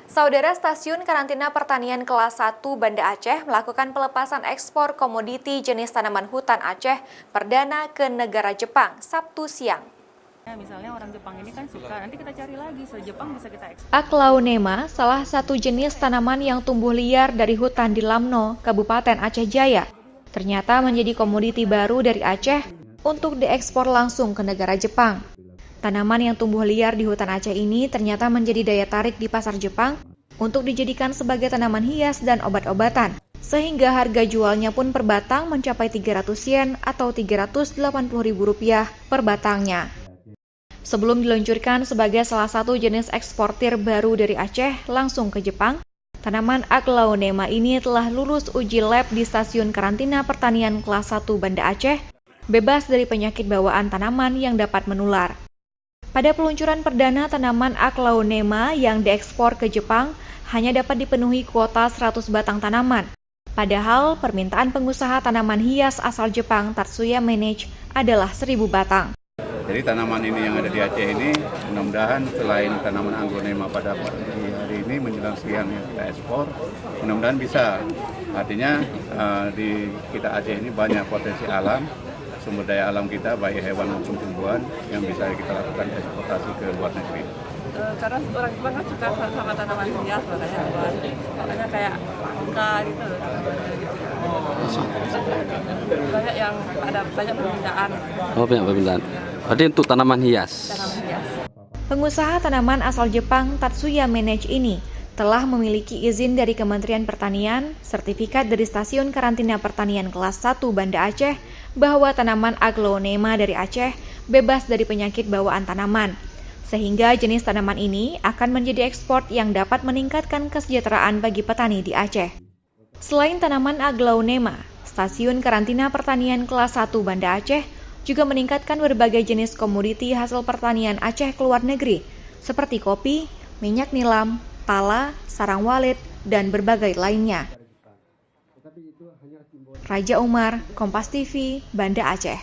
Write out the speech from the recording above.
Saudara, Stasiun Karantina Pertanian Kelas 1 Banda Aceh melakukan pelepasan ekspor komoditi jenis tanaman hutan Aceh perdana ke negara Jepang Sabtu siang. Misalnya orang Jepang ini kan suka, nanti kita cari lagi, Jepang bisa kita ekspor. Aglaonema, salah satu jenis tanaman yang tumbuh liar dari hutan di Lamno, Kabupaten Aceh Jaya, ternyata menjadi komoditi baru dari Aceh untuk diekspor langsung ke negara Jepang. Tanaman yang tumbuh liar di hutan Aceh ini ternyata menjadi daya tarik di pasar Jepang untuk dijadikan sebagai tanaman hias dan obat-obatan, sehingga harga jualnya pun per batang mencapai 300 yen atau Rp380.000 per batangnya. Sebelum diluncurkan sebagai salah satu jenis eksportir baru dari Aceh langsung ke Jepang, tanaman Aglaonema ini telah lulus uji lab di Stasiun Karantina Pertanian Kelas 1 Banda Aceh, bebas dari penyakit bawaan tanaman yang dapat menular. Pada peluncuran perdana tanaman Aglaonema yang diekspor ke Jepang, hanya dapat dipenuhi kuota 100 batang tanaman. Padahal permintaan pengusaha tanaman hias asal Jepang Tatsuya Manage adalah 1.000 batang. Jadi tanaman ini yang ada di Aceh ini mudah-mudahan selain tanaman Aglaonema pada hari ini menjelang siang yang kita ekspor, mudah-mudahan bisa. Artinya di kita Aceh ini banyak potensi alam, sumber daya alam kita baik hewan maupun tumbuhan yang bisa kita lakukan eksportasi ke luar negeri. Karena orang Jepang kan suka sama tanaman hias, makanya kayak angka gitu. Banyak yang ada banyak permintaan. Oh, banyak permintaan. Berarti untuk tanaman hias. Pengusaha tanaman asal Jepang Tatsuya Manage ini telah memiliki izin dari Kementerian Pertanian, sertifikat dari Stasiun Karantina Pertanian Kelas 1 Banda Aceh bahwa tanaman Aglaonema dari Aceh bebas dari penyakit bawaan tanaman, sehingga jenis tanaman ini akan menjadi ekspor yang dapat meningkatkan kesejahteraan bagi petani di Aceh. Selain tanaman Aglaonema, Stasiun Karantina Pertanian Kelas 1 Banda Aceh juga meningkatkan berbagai jenis komoditi hasil pertanian Aceh ke luar negeri, seperti kopi, minyak nilam, pala, sarang walet, dan berbagai lainnya. Raja Umar, Kompas TV, Banda Aceh.